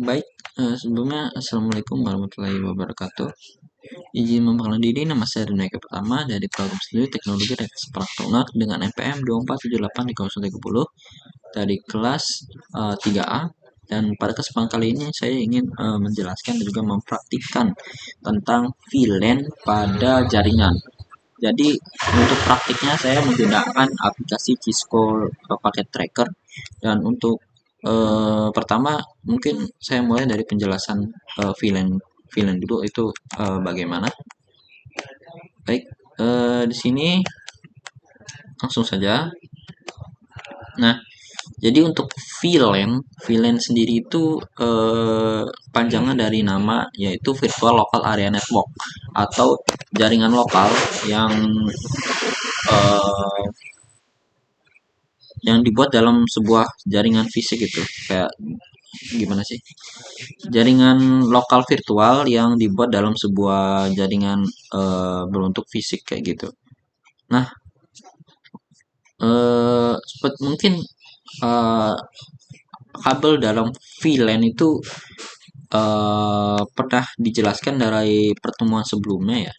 Baik, sebelumnya Assalamualaikum warahmatullahi wabarakatuh. Izin memperkenalkan diri, nama saya Reneka Pertama dari Program Studi Teknologi dan Sepak Lunak dengan NPM 2478 di kawasan 30 dari kelas 3A. Dan pada kesempatan kali ini saya ingin menjelaskan dan juga mempraktikkan tentang VLAN pada jaringan. Jadi untuk praktiknya saya menggunakan aplikasi Cisco Packet Tracker, dan untuk pertama mungkin saya mulai dari penjelasan VLAN VLAN dulu itu bagaimana. Baik, di sini langsung saja. Nah, jadi untuk VLAN sendiri itu panjangan dari nama yaitu Virtual Local Area Network atau jaringan lokal yang eh, yang dibuat dalam sebuah jaringan fisik itu. Kayak gimana sih? Jaringan lokal virtual yang dibuat dalam sebuah jaringan berbentuk fisik kayak gitu. Nah, mungkin eh, kabel dalam VLAN itu pernah dijelaskan dari pertemuan sebelumnya ya,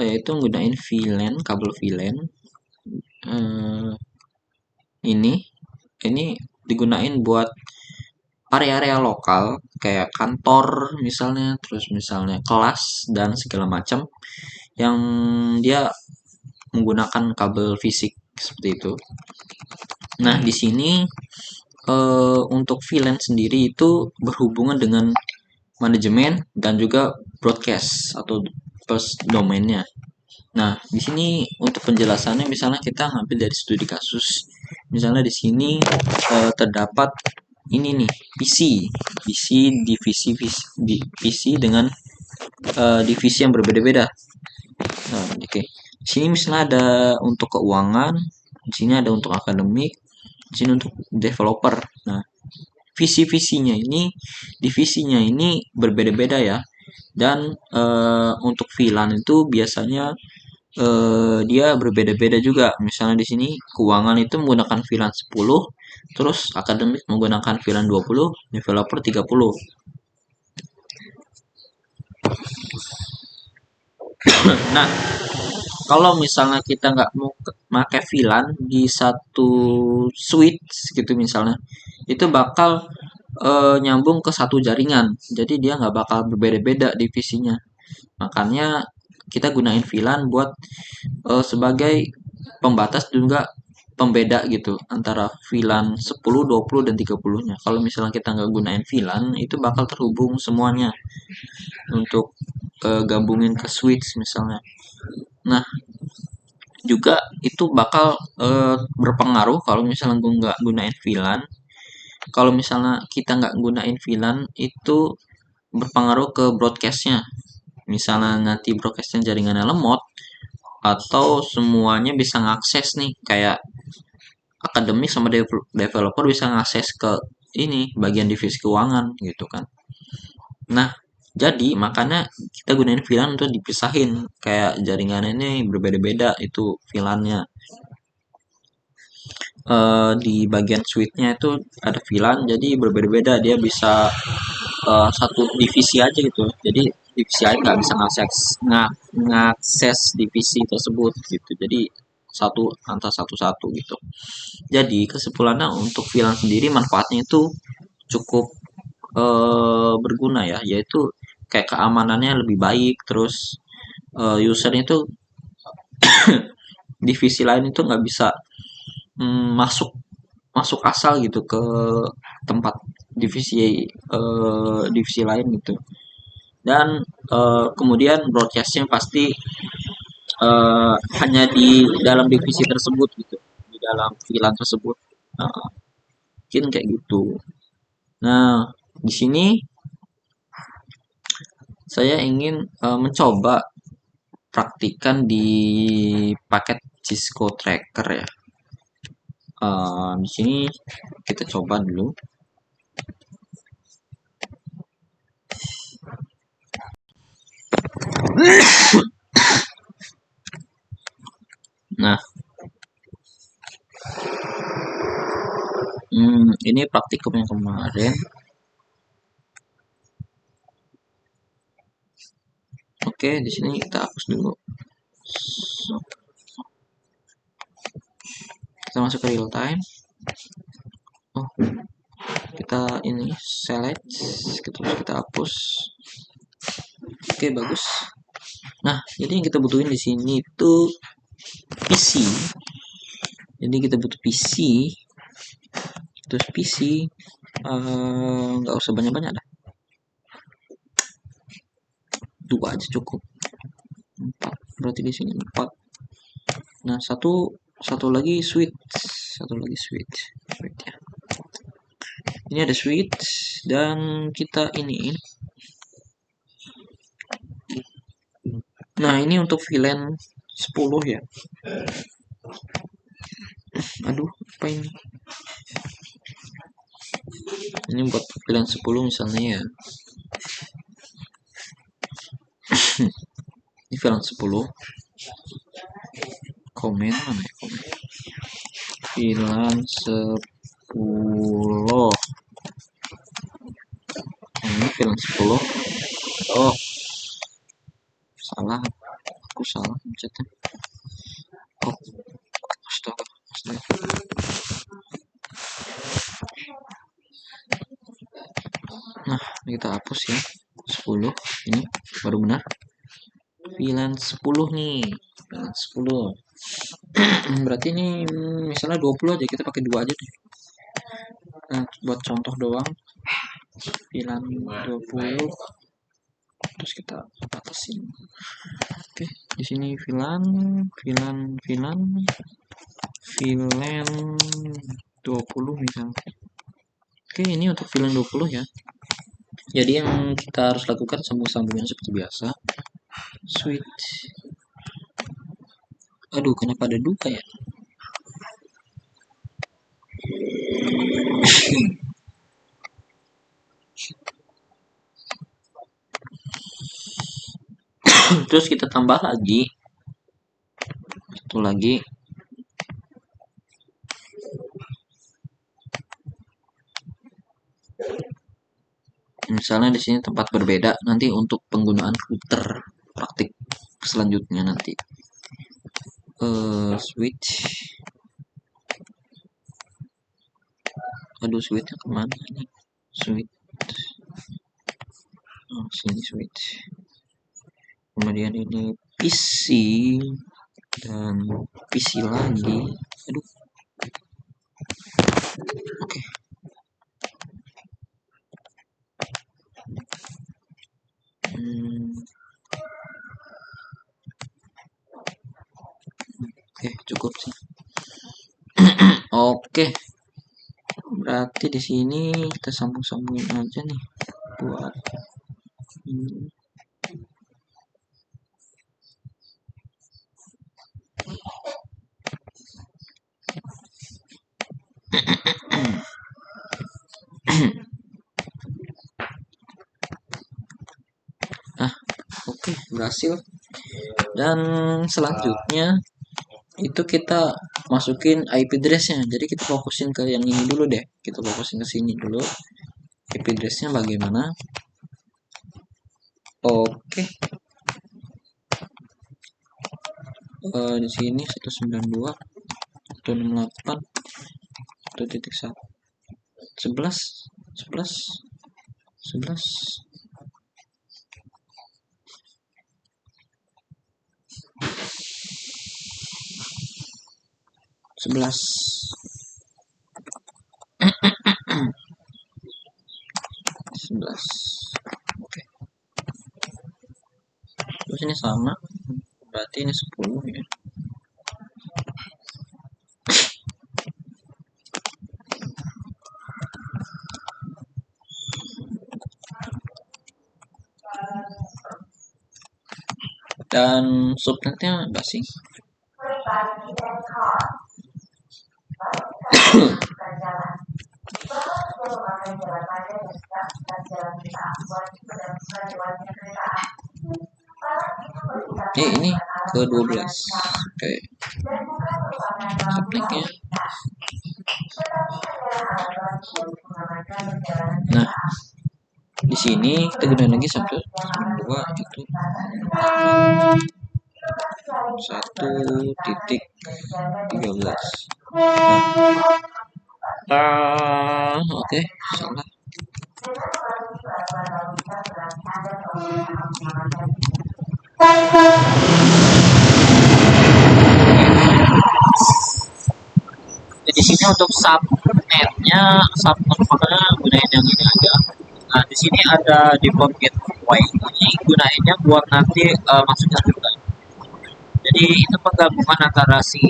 yaitu menggunakan VLAN, kabel VLAN eh, ini ini digunain buat area-area lokal kayak kantor misalnya, terus misalnya kelas dan segala macam yang dia menggunakan kabel fisik seperti itu. Nah, di sini untuk VLAN sendiri itu berhubungan dengan manajemen dan juga broadcast atau first domainnya. Nah, di sini untuk penjelasannya misalnya kita ngambil dari studi kasus. Misalnya di sini terdapat ini nih PC divisi PC dengan divisi yang berbeda-beda. Nah, oke. Okay. Di sini misalnya ada untuk keuangan, di sini ada untuk akademik, di sini untuk developer. Nah, divisinya ini berbeda-beda ya. Dan untuk VLAN itu biasanya dia berbeda-beda juga. Misalnya di sini keuangan itu menggunakan VLAN 10, terus akademik menggunakan VLAN 20, developer 30. Nah, kalau misalnya kita nggak mau pakai VLAN di satu switch gitu misalnya, itu bakal nyambung ke satu jaringan. Jadi dia nggak bakal berbeda-beda divisinya. Makanya kita gunain VLAN buat sebagai pembatas juga pembeda gitu antara VLAN 10, 20 dan 30-nya. Kalau misalnya kita nggak gunain VLAN, itu bakal terhubung semuanya untuk gabungin ke switch misalnya. Nah, juga itu bakal berpengaruh kalau misalnya gue nggak gunain VLAN. Kalau misalnya kita nggak gunain VLAN itu berpengaruh ke broadcastnya. Misalnya nanti broadcastnya jaringannya lemot atau semuanya bisa ngakses nih, kayak akademik sama developer bisa ngakses ke ini bagian divisi keuangan gitu kan. Nah, jadi makanya kita gunain VLAN untuk dipisahin, kayak jaringan ini berbeda-beda itu VLAN-nya. Di bagian switch-nya itu ada VLAN, jadi berbeda-beda, dia bisa satu divisi aja gitu. Jadi divisi lain nggak bisa ngakses divisi tersebut gitu. Jadi satu antar satu-satu gitu. Jadi kesimpulannya untuk VLAN sendiri manfaatnya itu cukup berguna ya, yaitu kayak keamanannya lebih baik, terus usernya itu divisi lain itu nggak bisa masuk masuk asal gitu ke tempat divisi lain gitu. Dan kemudian broadcastnya pasti hanya di dalam divisi tersebut gitu, di dalam VLAN tersebut. Mungkin kayak gitu. Nah, di sini saya ingin mencoba praktikan di paket Cisco Tracker ya. Di sini kita coba dulu. Nah, Ini praktikum yang kemarin. Oke, di sini kita hapus dulu. Kita masuk ke real time. Oh, kita ini select, terus kita hapus. Oke, bagus. Nah, jadi yang kita butuhin di sini itu PC. Jadi kita butuh PC. Terus PC nggak usah banyak-banyak dah. 2 aja cukup. 4. Berarti di sini 4. Nah, satu lagi switch. Switch ya. Ini ada switch dan kita ini. Nah, ini untuk VLAN 10 ya. Aduh, apa ini? Ini buat VLAN 10 misalnya ya. Ini VLAN 10. Komen mana ya komen? VLAN 10. Ini VLAN 10. Oh, salah. Aku salah mencetnya. Oh, astaga. Nah, kita hapus ya. 10. Ini baru benar. VLAN 10 nih. VLAN 10. Berarti ini misalnya 20 aja, kita pakai 2 aja deh. Nah, buat contoh doang. VLAN 20. Terus kita batasin. Oke, di sini VLAN 20 misalnya. Oke, ini untuk VLAN 20 ya. Jadi yang kita harus lakukan sambung-sambungan seperti biasa. Switch. Aduh, kenapa ada 2 ya? Terus kita tambah lagi. Satu lagi. Misalnya di sini tempat berbeda, nanti untuk penggunaan router praktik selanjutnya nanti. Switch. Aduh, switchnya kemana nih? Switch. Oh, sini switch. Kemudian ini PC dan PC lagi. Aduh. Oke. Oke, cukup sih. Oke. Berarti di sini kita sambung-sambungin aja nih buat ini. Nah, oke, berhasil. Dan selanjutnya itu kita masukin IP address-nya. Jadi kita fokusin ke yang ini dulu deh. Kita fokusin ke sini dulu. IP address-nya bagaimana? Oke. Di sini 192 168 1.1 11 11 11 11 11. Oke. Terus ini sama. Berarti ini 10 ya. Dan subnetnya basi. Ini ke 12. Oke. Subnetnya Nah, di sini kita gunakan lagi 1, 2 itu 1.13. Nah, oke, salah. Di sini untuk subnetnya, subnetnya gunain yang ini aja. Nah, di sini ada default gateway. Ini gunainnya buat nanti masuknya juga. Jadi itu penggabungan antara si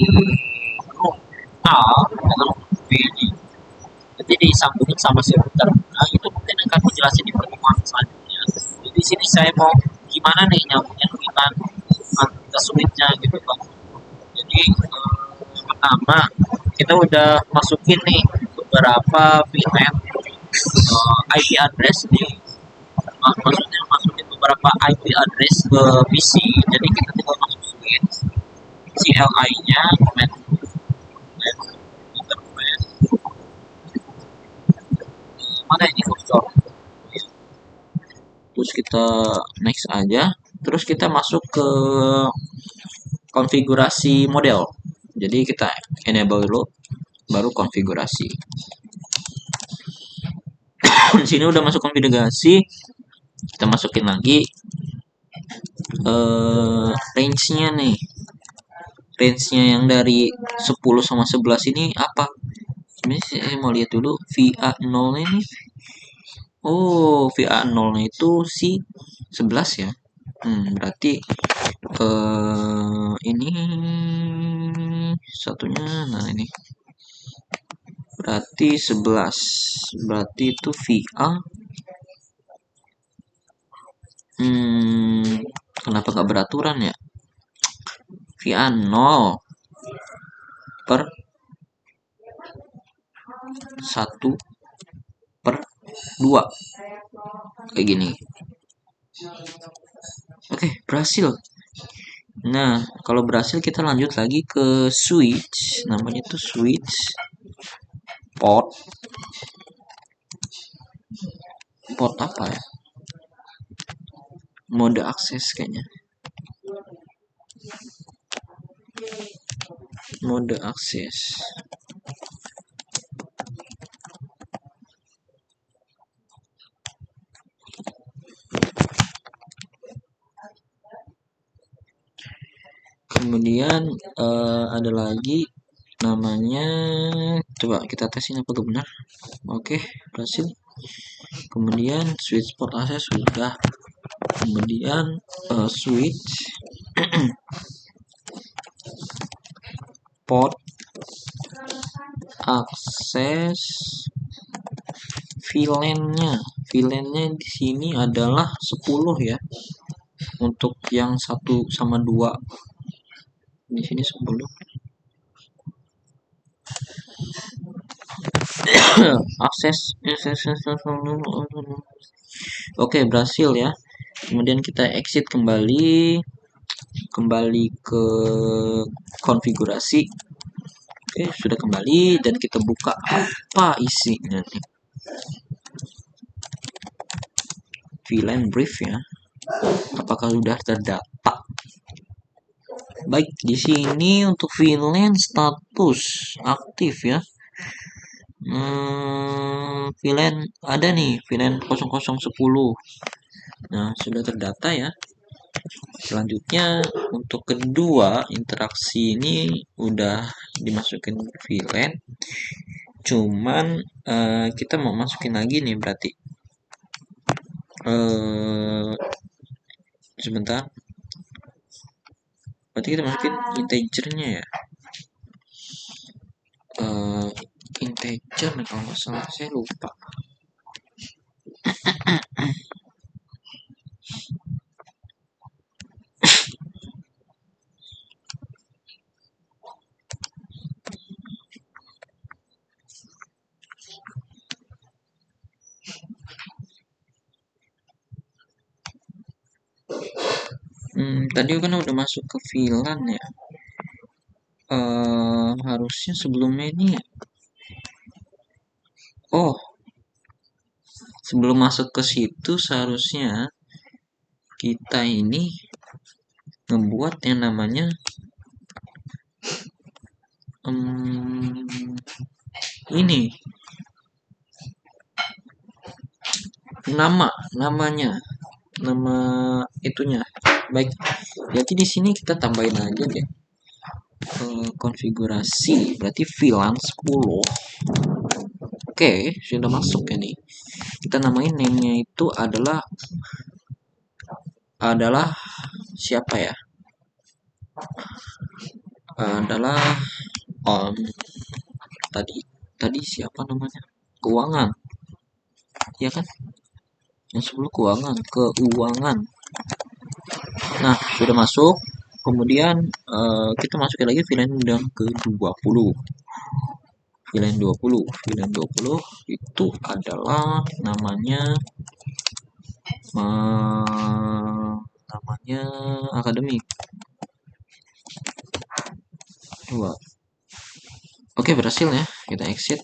grup A dengan B ini. Jadi disambungin sama si router. Nah, itu mungkin akan dijelasin di pertemuan selanjutnya. Jadi di sini saya mau gimana nih nyambungin VLAN ke switch-nya gitu kan. Jadi pertama kita udah masukin nih beberapa VLAN IP address nih, maksudnya masukin beberapa IP address ke PC. Jadi kita tinggal masuk switch CLI-nya command mana ini bocor. Terus kita next aja. Terus kita masuk ke konfigurasi model. Jadi kita enable dulu, baru konfigurasi. Di sini udah masuk konfigurasi, kita masukin lagi range-nya nih. Range-nya yang dari 10 sama 11 ini apa? Ini saya mau lihat dulu VA0 ini. Oh, VA0 itu si 11 ya. Berarti ini satunya, nah ini berarti 11, berarti itu VA. Kenapa nggak beraturan ya? VA 0 per 1/2 kayak gini. Oke, berhasil. Nah, kalau berhasil kita lanjut lagi ke switch, namanya tuh switch port apa ya, mode akses kayaknya, mode akses. Kemudian ada lagi namanya, coba kita tesin apa benar. Oke, berhasil. Kemudian switch port akses sudah. Kemudian switch port akses VLAN-nya di sini adalah 10 ya. Untuk yang 1 sama 2 di sini 10. akses. Oke, berhasil ya. Kemudian kita exit kembali ke konfigurasi. Oke, sudah kembali dan kita buka apa isinya nih. VLAN brief ya. Apakah sudah terdata? Baik, di sini untuk VLAN status aktif ya. VLAN ada nih, VLAN 0010. Nah, sudah terdata ya. Selanjutnya untuk kedua interaksi ini udah dimasukin VLAN. Cuman kita mau masukin lagi nih berarti. Sebentar. Berarti kita masukin integernya ya. Integer kalau nggak salah, saya lupa. Tadi kan udah masuk ke VLAN ya. Harusnya sebelumnya ini. Oh, sebelum masuk ke situ seharusnya kita ini ngebuat yang namanya ini namanya nama itunya. Baik, jadi di sini kita tambahin aja deh konfigurasi, berarti VLAN 10. Oke, sudah masuk ya nih. Kita namain name-nya itu adalah siapa ya? Adalah tadi siapa namanya? Keuangan. Ya kan? Yang sebelum keuangan. Nah, sudah masuk. Kemudian kita masukin lagi VLAN yang ke-20. VLAN 20 itu adalah namanya akademik. Coba. Oke, berhasil ya. Kita exit.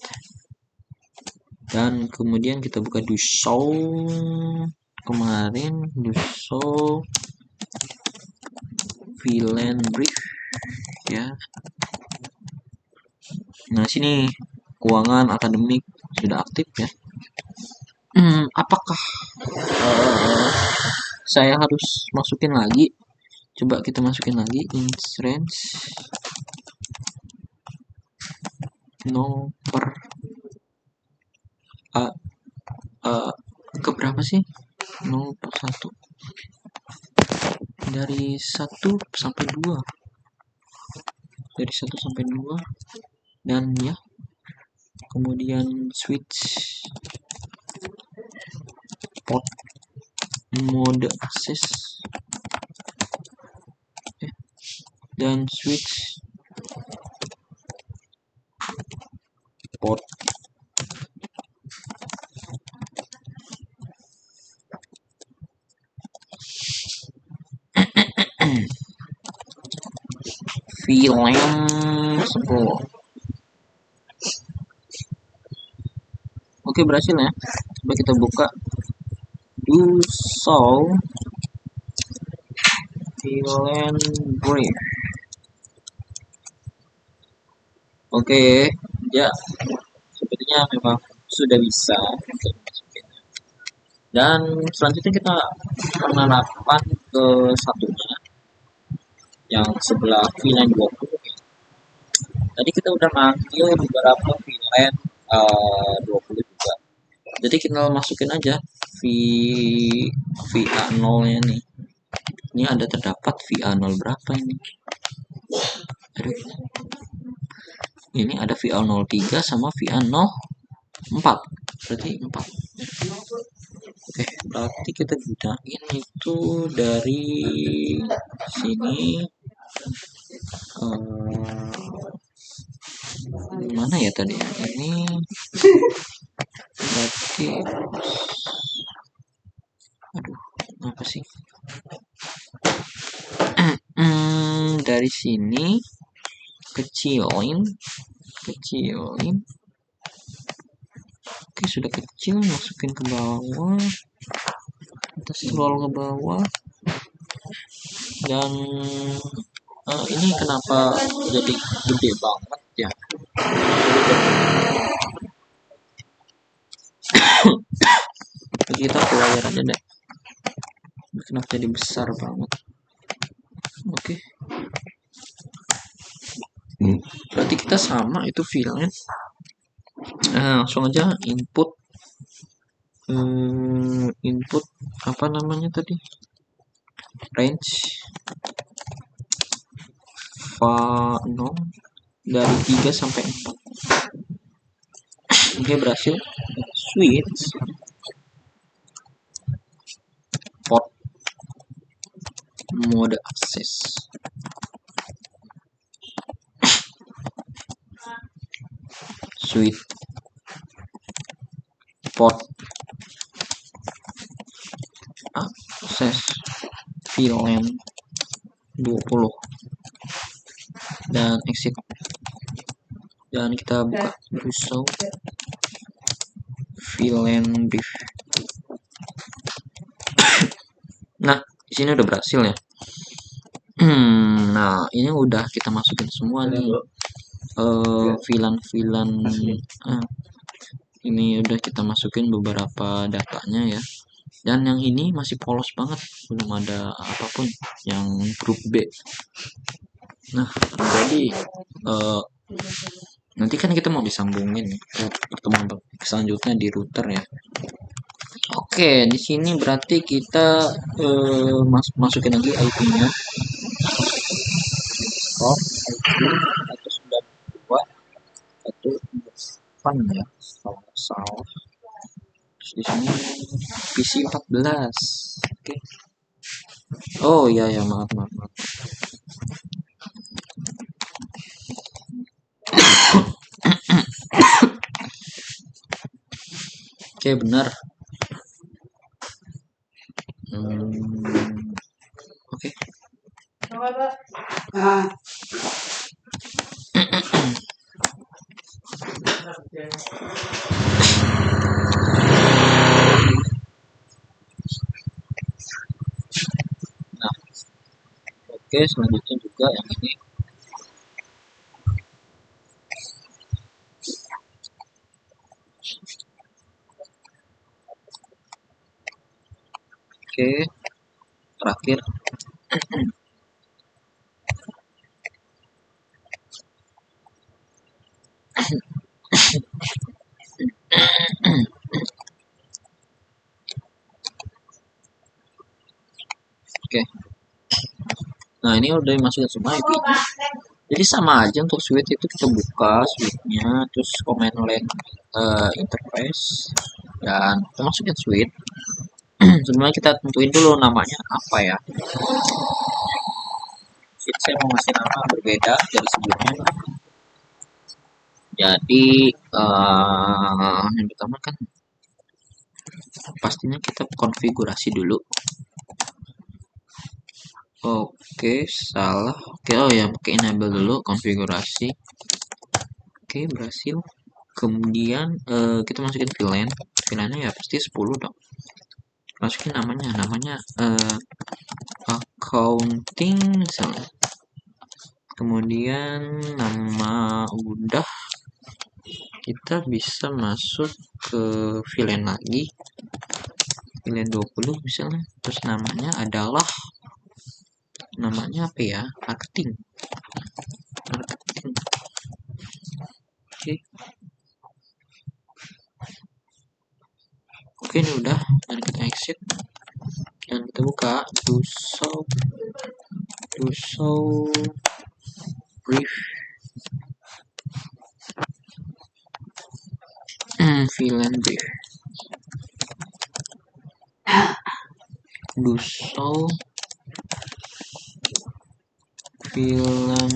Dan kemudian kita buka Duso. Kemarin Duso VLAN brief ya. Nah, sini keuangan akademik sudah aktif ya. Apakah saya harus masukin lagi? Coba kita masukin lagi insurance 0 per ke berapa sih? 0 per 1 dari 1 sampai 2, dari 1 sampai 2, dan ya kemudian switch port mode akses dan switch port VLAN 10. Oke, berhasil ya. Coba kita buka Duso VLAN brief. Oke, ya sepertinya memang sudah bisa. Dan selanjutnya kita penerapan ke satunya yang sebelah VLAN 20. Tadi kita udah manggil beberapa VLAN 20 juga. Jadi kita masukin aja VA0 nya nih. Ini ada terdapat VA0 berapa ini? Aduh. Ini ada VA03 sama VA04. Berarti 4. Oke, berarti kita gunain itu dari sini. Mana ya tadi? Ini berarti, aduh, apa sih? Dari sini kecilin. Oke, sudah kecil, masukin ke bawah. Kita scroll ke bawah. Dan ini kenapa jadi gede banget ya? Kita ke layar aja deh. Kenapa jadi besar banget? Oke. Berarti kita sama itu filenya. Langsung aja input apa namanya tadi, range no dari 3 sampai 4. Oke, berhasil. Switch port mode akses. Switch port akses VLAN 20 dan exit. Dan kita buka Duso VLAN brief. sini udah berhasil ya. Nah, ini udah kita masukin semua nih VLAN ini udah kita masukin beberapa datanya ya. Dan yang ini masih polos banget, belum ada apapun yang grup B. Nah, jadi nanti kan kita mau disambungin ke pertemuan selanjutnya di router ya. Oke, di sini berarti kita masukin lagi IP-nya. Oh, IP 192 1 ya, salah. Terus di sini PC 14. Oke. Oh iya ya, maaf. Oke, benar. Oke. Nah, oke, selanjutnya juga yang ini. Oke, terakhir. Oke. Nah, ini udah dimasukin semua IP-nya. Jadi sama aja untuk switch itu kita buka switchnya, terus command line interface, dan kita masukin switch. Sebenarnya kita tentuin dulu namanya apa ya. Switch saya mau ngasih nama berbeda dari sebelumnya. Jadi yang pertama kan pastinya kita konfigurasi dulu. Oke, salah. Oke, oh ya, pakai enable dulu konfigurasi. Oke, berhasil. Kemudian kita masukin VLAN. VLAN-nya ya pasti 10 dong. Masukin namanya accounting misalnya. Kemudian nama udah, kita bisa masuk ke VLAN lagi. VLAN 20 misalnya. Terus namanya adalah apa ya? Marketing. Oke, ini udah, dan kita exit dan kita buka do show brief VLAN brief do show VLAN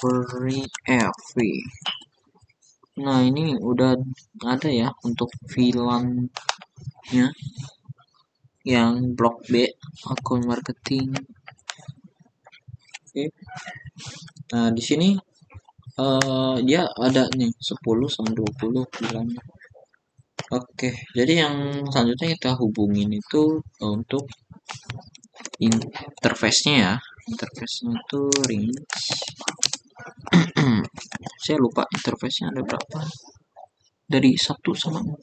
brief. Nah, ini udah ada ya untuk VLAN-nya yang blok B, akun marketing. Oke. Nah, di sini dia ada nih 10 sama 20 VLAN-nya. Oke, jadi yang selanjutnya kita hubungin itu untuk interface-nya ya. Interface-nya itu range. Saya lupa interface-nya ada berapa. Dari 1 sama 2.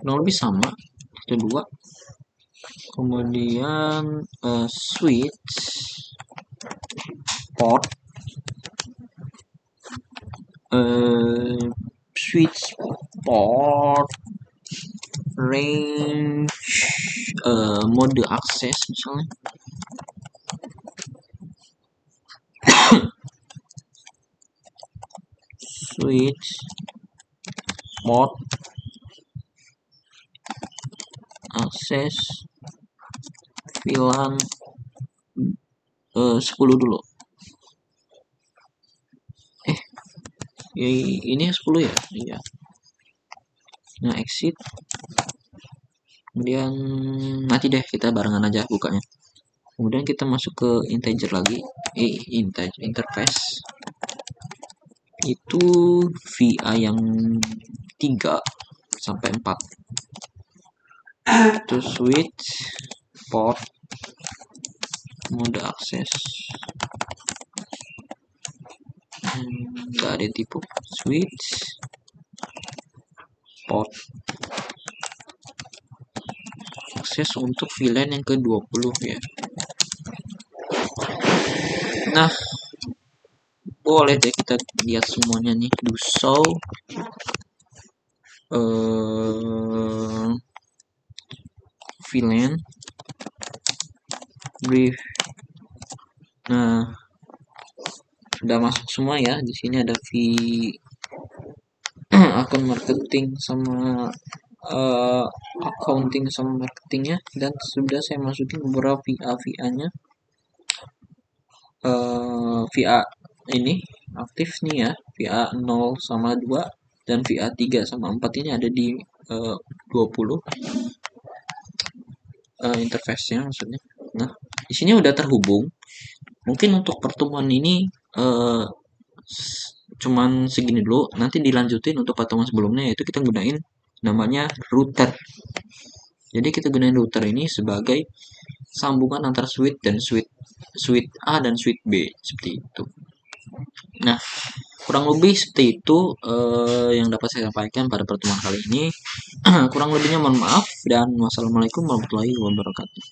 Kurang lebih sama. 1, 2. Kemudian switch port range mode akses misalnya. Switch port akses VLAN 10 dulu. Ini 10 ya? Iya. Nah, exit. Kemudian nanti deh kita barengan aja bukanya. Kemudian kita masuk ke integer lagi. Integer interface. Itu VA yang 3 sampai 4. to switch port mode akses. Nggak ada tipe switch port akses untuk VLAN yang ke-20 ya. Nah, boleh deh kita lihat semuanya nih. Do show VLAN brief. Nah, sudah masuk semua ya. Di sini ada akun marketing sama accounting sama marketingnya, dan sudah saya masukin beberapa VA-nya. VA ini aktif nih ya, VA 0 sama 2 dan VA 3 sama 4 ini ada di 20 interface-nya maksudnya. Nah, di sini udah terhubung. Mungkin untuk pertemuan ini cuman segini dulu, nanti dilanjutin untuk pertemuan sebelumnya, yaitu kita gunain namanya router. Jadi kita gunain router ini sebagai sambungan antar switch dan switch A dan switch B seperti itu. Nah, kurang lebih seperti itu yang dapat saya sampaikan pada pertemuan kali ini. Kurang lebihnya mohon maaf, dan wassalamualaikum warahmatullahi wabarakatuh.